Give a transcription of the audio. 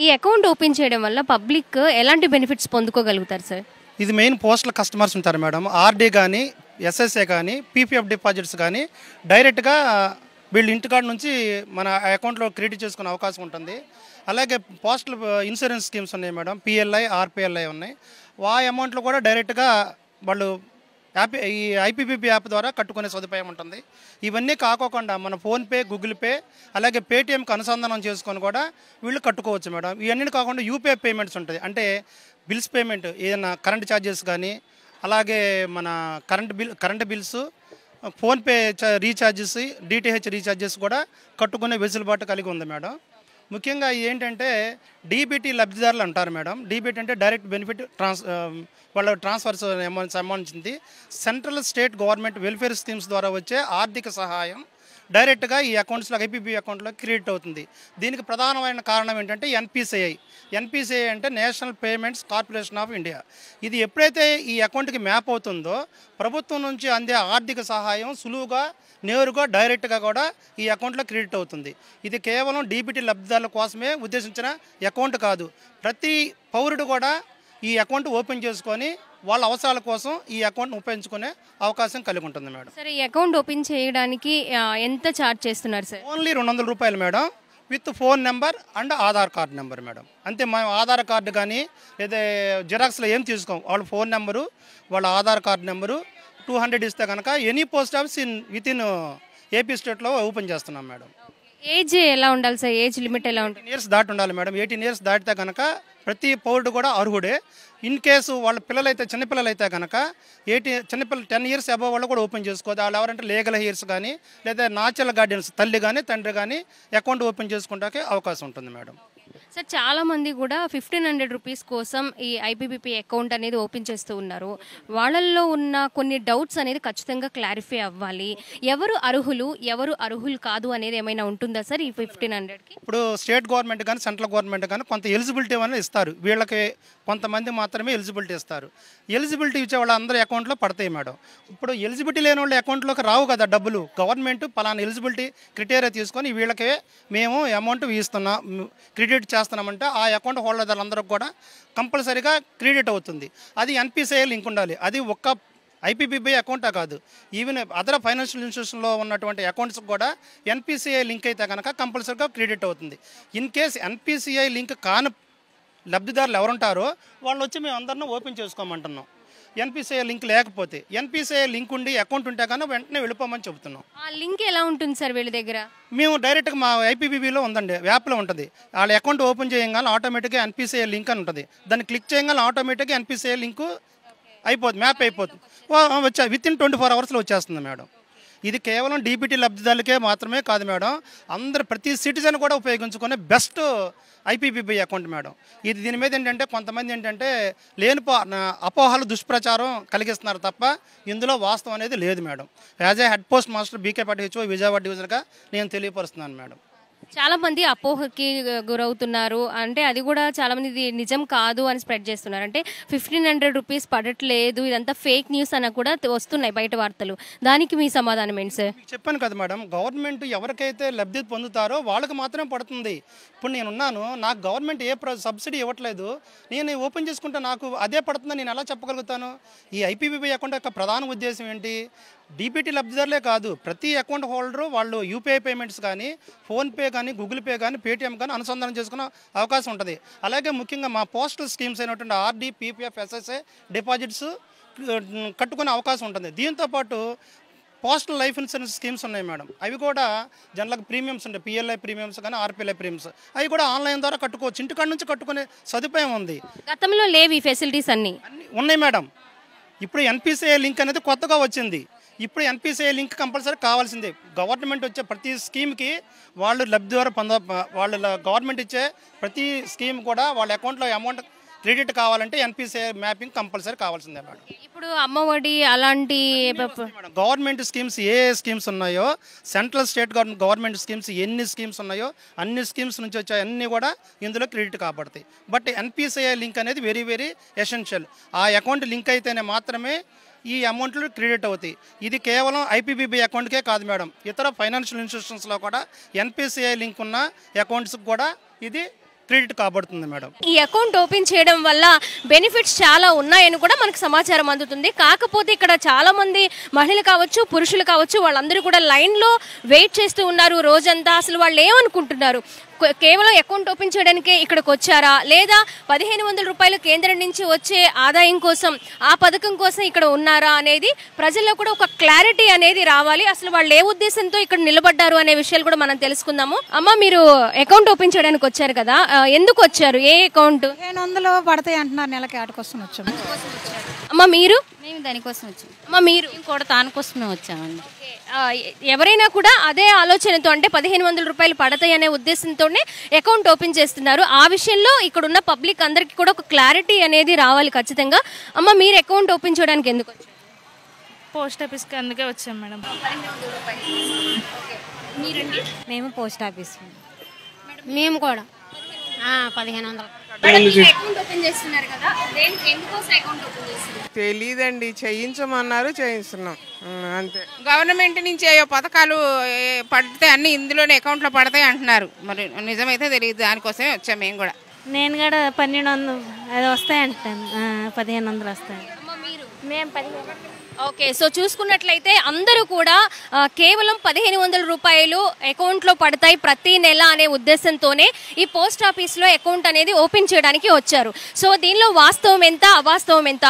ఈ account open చేయడం వల్ల పబ్లిక్ ఎలాంటి బెనిఫిట్స్ పొందుకోగలుగుతారు సార్? ఇది మెయిన్ పోస్టల్ కస్టమర్స్ ఉంటారు మేడం. ఆర్డీ కానీ, ఎస్ఎస్ఏ కానీ, పీపీఎఫ్ డిపాజిట్స్ కానీ డైరెక్ట్గా వీళ్ళు ఇంటికాడ నుంచి మన అకౌంట్లో క్రెడిట్ చేసుకునే అవకాశం ఉంటుంది. అలాగే పోస్టల్ ఇన్సూరెన్స్ స్కీమ్స్ ఉన్నాయి మేడం, పిఎల్ఐ, ఆర్పిఎల్ఐ ఉన్నాయి. ఆ అమౌంట్లో కూడా డైరెక్ట్గా వాళ్ళు ఈ ఐపీపీబీ యాప్ ద్వారా కట్టుకునే సదుపాయం ఉంటుంది. ఇవన్నీ కాకోకుండా మన ఫోన్పే, గూగుల్ పే, అలాగే పేటీఎంకి అనుసంధానం చేసుకొని కూడా వీళ్ళు కట్టుకోవచ్చు మేడం. ఇవన్నీ కాకుండా యూపీఐ పేమెంట్స్ ఉంటాయి. అంటే బిల్స్ పేమెంట్, ఏదైనా కరెంట్ ఛార్జెస్ కానీ, అలాగే మన current bills, PhonePe recharges, DTH recharges కూడా కట్టుకునే వెసులుబాటు కలిగి ఉంది మేడం. ముఖ్యంగా ఏంటంటే డీబీటీ లబ్ధిదారులు అంటారు మేడం. డీబీటీ అంటే డైరెక్ట్ బెనిఫిట్ వాళ్ళ ట్రాన్స్ఫర్స్ సంబంధించింది. Central state government welfare schemes ద్వారా వచ్చే ఆర్థిక సహాయం డైరెక్ట్గా ఈ అకౌంట్స్లో, ఐపీపీ అకౌంట్లో క్రియేట్ అవుతుంది. దీనికి ప్రధానమైన కారణం ఏంటంటే ఎన్పిసిఐ అంటే national payments corporation of India. ఇది ఎప్పుడైతే ఈ అకౌంట్కి మ్యాప్ అవుతుందో ప్రభుత్వం నుంచి అందే ఆర్థిక సహాయం సులువుగా, నేరుగా, డైరెక్ట్గా కూడా ఈ అకౌంట్లో క్రెడిట్ అవుతుంది. ఇది కేవలం డీబీటీ లబ్ధిదారుల కోసమే ఉద్దేశించిన అకౌంట్ కాదు. ప్రతి పౌరుడు కూడా ఈ అకౌంట్ ఓపెన్ చేసుకొని వాళ్ళ అవసరాల కోసం ఈ అకౌంట్ని ఉపయోగించుకునే అవకాశం కలిగి ఉంటుంది మేడం. సరే, ఈ అకౌంట్ ఓపెన్ చేయడానికి ఎంత ఛార్జ్ చేస్తున్నారు సార్? ఓన్లీ 200 రూపాయలు madam, with phone number and Aadhaar card number madam. అంతే. మేము ఆధార్ కార్డు కానీ లేదా జిరాక్స్లో ఏం తీసుకోం. వాళ్ళ ఫోన్ నెంబరు, వాళ్ళ ఆధార్ కార్డు నెంబరు 200 ఇస్తే కనుక any post office within AP స్టేట్లో ఓపెన్ చేస్తున్నాం మేడం. ఏజ్ ఎలా ఉండాలి సార్? ఏజ్ లిమిట్ ఎలా ఉంటుంది? 18 ఇయర్స్ దాటి ఉండాలి మేడం. 18 ఇయర్స్ దాటితే కనుక ప్రతి పౌరుడు కూడా అర్హుడే. ఇన్ కేసు వాళ్ళ పిల్లలైతే, చిన్నపిల్లలైతే కనుక చిన్నపిల్లలు 10 ఇయర్స్ అబవ్ వాళ్ళు కూడా ఓపెన్ చేసుకోవచ్చు. వాళ్ళు ఎవరంటే లీగల్ హెయిర్స్ కానీ లేదా నాచురల్ గార్డియన్స్, తల్లి కానీ తండ్రి కానీ అకౌంట్ ఓపెన్ చేసుకుంటానికి అవకాశం ఉంటుంది మేడం. సార్, చాలామంది కూడా 1500 రూపీస్ కోసం ఈ ఐపీపీబీ అకౌంట్ అనేది ఓపెన్ చేస్తూ ఉన్నారు. వాళ్ళల్లో ఉన్న కొన్ని డౌట్స్ అనేది ఖచ్చితంగా క్లారిఫై అవ్వాలి. ఎవరు అర్హులు కాదు అనేది ఏమైనా ఉంటుందా సార్ ఈ 1500కి? ఇప్పుడు స్టేట్ గవర్నమెంట్ కానీ సెంట్రల్ గవర్నమెంట్ కానీ కొంత ఎలిజిబిలిటీ అనేది ఇస్తారు. వీళ్ళకి కొంతమంది మాత్రమే ఎలిజిబిలిటీ ఇస్తారు. ఎలిజిబిలిటీ ఇచ్చే వాళ్ళ అందరి అకౌంట్లో పడతాయి మేడం. ఇప్పుడు ఎలిజిబిలిటీ లేని వాళ్ళ అకౌంట్లోకి రావు కదా డబ్బులు. గవర్నమెంట్ పలానా ఎలిజిబిలిటీ క్రైటీరియా తీసుకొని వీళ్ళకే మేము అమౌంట్ ఇస్తున్నాం, క్రెడిట్ చేస్తున్నామంటే ఆ అకౌంట్ హోల్డర్లందరికీ కూడా కంపల్సరీగా క్రెడిట్ అవుతుంది. అది ఎన్పిసిఐ లింక్ ఉండాలి. అది ఒక్క ఐపీపీబీ అకౌంటా కాదు, ఈవెన్ అదర్ ఫైనాన్షియల్ ఇన్స్టిట్యూషన్లో ఉన్నటువంటి అకౌంట్స్కి కూడా ఎన్పిసిఐ లింక్ అయితే కనుక కంపల్సరీగా క్రెడిట్ అవుతుంది. ఇన్ కేస్ ఎన్పిసిఐ లింక్ కాని లబ్ధిదారులు ఎవరుంటారో వాళ్ళు వచ్చి మేము అందరినీ ఓపెన్ చేసుకోమంటున్నాం. ఎన్పిసిఐ లింక్ లేకపోతే, ఎన్పిసిఐ లింక్ ఉండి అకౌంట్ ఉంటే కానీ వెంటనే వెళ్ళిపోమని చెబుతున్నాం. ఆ లింక్ ఎలా ఉంటుంది సార్ వీళ్ళ దగ్గర? మేము డైరెక్ట్గా మా ఐపీబీబీలో ఉందండి, యాప్లో ఉంటుంది. వాళ్ళ అకౌంట్ ఓపెన్ చేయగానే ఆటోమేటిక్గా ఎన్పిసిఐ లింక్ అని ఉంటుంది. దాన్ని క్లిక్ చేయగానే ఆటోమేటిక్గా ఎన్పిసిఐ లింక్ అయిపోతుంది, మ్యాప్ అయిపోతుంది. వితిన్ 24 అవర్స్లో వచ్చేస్తుంది మేడం. ఇది కేవలం డీబీటీ లబ్ధిదారులకే మాత్రమే కాదు మేడం, ప్రతి సిటిజన్ కూడా ఉపయోగించుకునే బెస్ట్ ఐపీబీబీ అకౌంట్ మేడం. దీని మీద ఏంటంటే కొంతమంది ఏంటంటే లేని అపోహలు, దుష్ప్రచారం కలిగిస్తున్నారు తప్ప ఇందులో వాస్తవం అనేది లేదు madam. As a head post master BK Pati HO Vijayawada డివిజన్గా నేను తెలియపరుస్తున్నాను మేడం. చాలా మంది అపోహకి గురవుతున్నారు. అంటే అది కూడా చాలా మంది ఇది నిజం కాదు అని స్ప్రెడ్ చేస్తున్నారు. అంటే 1500 రూపీస్ పడట్లేదు, ఇదంతా ఫేక్ న్యూస్ అని కూడా వస్తున్నాయి బయట వార్తలు. దానికి మీ సమాధానం ఏంటి సార్? చెప్పాను కదా మేడం, గవర్నమెంట్ ఎవరికైతే లబ్ధి పొందుతారో వాళ్ళకి మాత్రమే పడుతుంది. ఇప్పుడు నేనున్నాను, నాకు గవర్నమెంట్ ఏ సబ్సిడీ ఇవ్వట్లేదు, నేను ఓపెన్ చేసుకుంటే నాకు అదే పడుతుందని నేను ఎలా చెప్పగలుగుతాను? ఈ ఐపీబీబీ అకౌంట్ యొక్క ప్రధాన ఉద్దేశం ఏంటి? డీబీటీ లబ్ధిదారులే కాదు, ప్రతి అకౌంట్ హోల్డరు వాళ్ళు యూపీఐ పేమెంట్స్ కానీ, ఫోన్పే కానీ, గూగుల్ పే కానీ, పేటీఎం కానీ అనుసంధానం చేసుకునే అవకాశం ఉంటుంది. అలాగే ముఖ్యంగా మా పోస్టల్ స్కీమ్స్ అయినటువంటి ఆర్డీ, పీపీఎఫ్, ఎస్ఎస్ఏ డిపాజిట్స్ కట్టుకునే అవకాశం ఉంటుంది. దీంతోపాటు పోస్టల్ లైఫ్ ఇన్సూరెన్స్ స్కీమ్స్ ఉన్నాయి మేడం. అవి కూడా జనరల్గా ప్రీమియమ్స్ ఉంటాయి, పిఎల్ఐ ప్రీమియమ్స్ కానీ, ఆర్పిఎల్ఐ ప్రీమియమ్స్, అవి కూడా ఆన్లైన్ ద్వారా కట్టుకోవచ్చు. ఇంటికాడ నుంచి కట్టుకునే సదుపాయం ఉంది. గతంలో లేవు ఈ ఫెసిలిటీస్ అన్నీ ఉన్నాయి మేడం. ఇప్పుడు ఎన్పిసిఐ లింక్ అనేది కొత్తగా వచ్చింది. ఇప్పుడు ఎన్పిసిఐ లింక్ కంపల్సరీ కావాల్సిందే. గవర్నమెంట్ వచ్చే ప్రతి స్కీమ్కి వాళ్ళు లబ్ధి ద్వారా వాళ్ళు గవర్నమెంట్ ఇచ్చే ప్రతి స్కీమ్ కూడా వాళ్ళ అకౌంట్లో అమౌంట్ క్రెడిట్ కావాలంటే ఎన్పిసిఐ మ్యాపింగ్ కంపల్సరీ కావాల్సిందే మేడం. ఇప్పుడు అమ్మఒడి అలాంటి గవర్నమెంట్ స్కీమ్స్ ఏ స్కీమ్స్ ఉన్నాయో, సెంట్రల్ స్టేట్ గవర్నమెంట్ స్కీమ్స్ ఎన్ని స్కీమ్స్ ఉన్నాయో అన్ని స్కీమ్స్ నుంచి వచ్చే అన్నీ కూడా ఇందులో క్రెడిట్ కాబడతాయి. బట్ ఎన్పిసిఐ లింక్ అనేది వెరీ వెరీ ఎసెన్షియల్. ఆ అకౌంట్ లింక్ అయితేనే మాత్రమే ఈ అమౌంట్లు క్రెడిట్ అవుతాయి. ఇది కేవలం ఐపీబీబీ అకౌంట్కే కాదు మేడం, ఇతర ఫైనాన్షియల్ ఇన్స్టిట్యూషన్స్లో కూడా ఎన్పిసిఐ లింక్ ఉన్న అకౌంట్స్కి కూడా ఇది క్రెడిట్ కాబడుతుంది మేడం. ఈ అకౌంట్ ఓపెన్ చేయడం వల్ల బెనిఫిట్స్ చాలా ఉన్నాయని కూడా మనకు సమాచారం అందుతుంది. కాకపోతే ఇక్కడ చాలా మంది మహిళలు కావచ్చు, పురుషులు కావచ్చు, వాళ్ళందరూ కూడా లైన్లో వెయిట్ చేస్తూ ఉన్నారు రోజంతా. అసలు వాళ్ళు ఏమనుకుంటున్నారు, కేవలం అకౌంట్ ఓపెన్ చేయడానికే ఇక్కడికి వచ్చారా, లేదా 1500 రూపాయలు కేంద్రం నుంచి వచ్చే ఆదాయం కోసం, ఆ పథకం కోసం ఇక్కడ ఉన్నారా అనేది ప్రజల్లో కూడా ఒక క్లారిటీ అనేది రావాలి. అసలు వాళ్ళు ఏ ఉద్దేశంతో ఇక్కడ నిలబడ్డారు అనే విషయాలు కూడా మనం తెలుసుకుందాము. అమ్మ, మీరు అకౌంట్ ఓపెన్ చేయడానికి వచ్చారు కదా, ఎందుకు వచ్చారు? ఏ అకౌంట్? 1500 పడతాయి అంటున్నారు, నెలకి ఆటకోసం వచ్చాము. అమ్మ మీరు? మేము దానికోసం వచ్చాం. అమ్మ మీరు? కూడా దానికోసమే వచ్చామండి. ఎవరైనా కూడా అదే ఆలోచనతో, అంటే 1500 రూపాయలు పడతాయి అనే ఉద్దేశంతోనే అకౌంట్ ఓపెన్ చేస్తున్నారు. ఆ విషయంలో ఇక్కడ ఉన్న పబ్లిక్ అందరికీ కూడా ఒక క్లారిటీ అనేది రావాలి ఖచ్చితంగా. అమ్మ, మీరు అకౌంట్ ఓపెన్ చేయడానికి ఎందుకు వచ్చారు? పోస్ట్ ఆఫీస్కి అందుకే వచ్చాం మేడం. మేము పోస్ట్ ఆఫీస్. మేము కూడా 1500. అకౌంట్ ఓపెన్ చేస్తున్నారు కదా, ఎందుకోసం అకౌంట్ ఓపెన్ చేస్తున్నారు? తెలీదండి, చేయించమన్నారు, చేయిస్తున్నాం అంతే. గవర్నమెంట్ నుంచి ఏ పథకాలు పడితే అన్ని ఇందులోనే అకౌంట్లో పడతాయి అంటున్నారు. మరి నిజమైతే తెలియదు, దానికోసమే వచ్చాం మేము కూడా. నేను కూడా 1200 అది వస్తాయంటాను. 1500 వస్తాయి. మేము 1500. ఓకే, సో చూసుకున్నట్లయితే అందరూ కూడా కేవలం 1500 రూపాయలు అకౌంట్లో పడతాయి ప్రతి నెల అనే ఉద్దేశంతోనే ఈ పోస్ట్ ఆఫీస్లో అకౌంట్ అనేది ఓపెన్ చేయడానికి వచ్చారు. సో దీనిలో వాస్తవం ఎంత, అవాస్తవం ఎంత